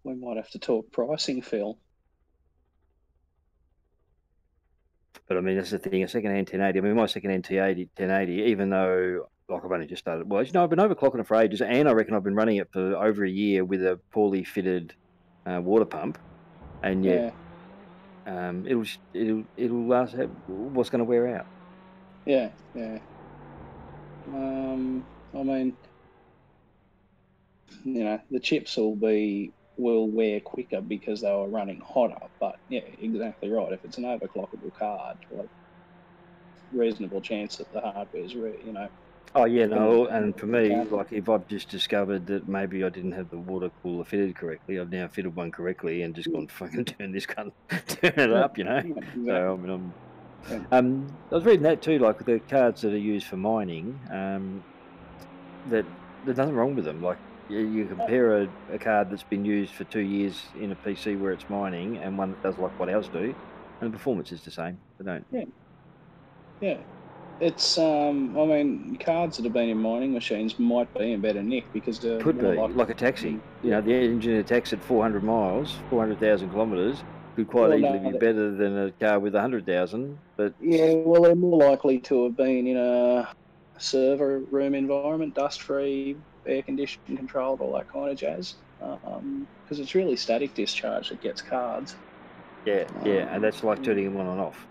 we might have to talk pricing, Phil. But I mean, that's the thing, a second-hand 1080. I mean, my second-hand 1080, even though, like, I've only just started. Well, you know, I've been overclocking it for ages, and I reckon I've been running it for over a year with a poorly fitted water pump, and yet it'll last. What's going to wear out? Yeah. I mean, you know, the chips will wear quicker because they were running hotter. But yeah, exactly right. If it's an overclockable card, like, reasonable chance that the hardware's, you know. Oh yeah, no, and for me, like, if I've just discovered that maybe I didn't have the water cooler fitted correctly, I've now fitted one correctly and just gone fucking turn it up, you know. Exactly. So I mean, I was reading that too, like the cards that are used for mining, that there's nothing wrong with them. Like you compare a card that's been used for 2 years in a PC where it's mining and one that does like what ours do, and the performance is the same. They don't. Yeah. It's I mean, cards that have been in mining machines might be in better nick because they're Could be more like a taxi. You know, the engine in a taxi at 400 miles, 400,000 kilometres could quite easily be better than a car with 100,000. But yeah, well, they're more likely to have been in a server room environment, dust-free, air-conditioned, controlled, all that kind of jazz. Because it's really static discharge that gets cards. Yeah, and that's like turning them on and off.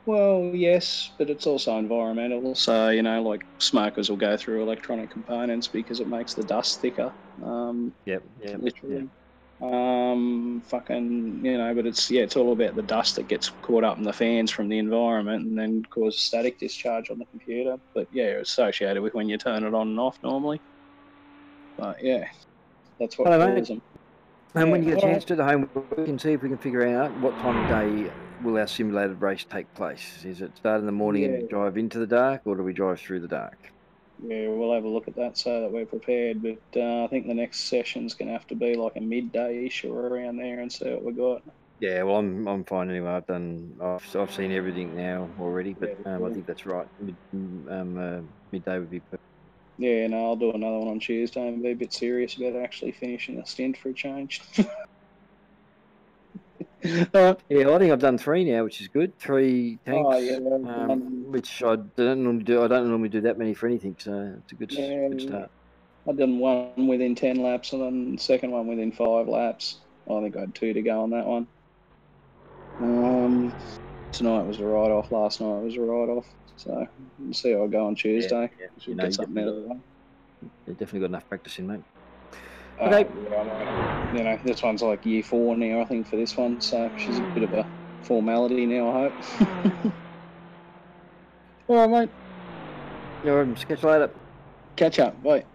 Well, yes, but it's also environmental. So, you know, like smokers will go through electronic components because it makes the dust thicker. Literally. Fucking, you know, but it's all about the dust that gets caught up in the fans from the environment and then causes static discharge on the computer. But yeah, it's associated with when you turn it on and off normally. But yeah, that's what causes them. And when you get a chance to the homework, we can see if we can figure out what time of day will our simulated race take place. Is it start in the morning and drive into the dark, or do we drive through the dark? Yeah, we'll have a look at that so that we're prepared. But I think the next session's going to have to be like a midday-ish or around there and see what we got. Yeah, well, I'm fine anyway. I've seen everything now already, but I think that's right. Midday would be perfect. Yeah, no, I'll do another one on Tuesday and be a bit serious about actually finishing a stint for a change. Yeah, I think I've done 3 now, which is good. 3 tanks, which I don't normally do. I don't normally do that many for anything, so it's a good start. I've done one within 10 laps and then the second one within 5 laps. I think I had 2 to go on that one. Tonight was a write-off. Last night was a write-off. So we'll see how I go on Tuesday. Yeah. Should get something out of the way. You've definitely got enough practice in, mate. Okay. You know, this one's like year 4 now, I think, for this one. So she's a bit of a formality now, I hope. All right, mate. Catch you later. Catch up. Bye.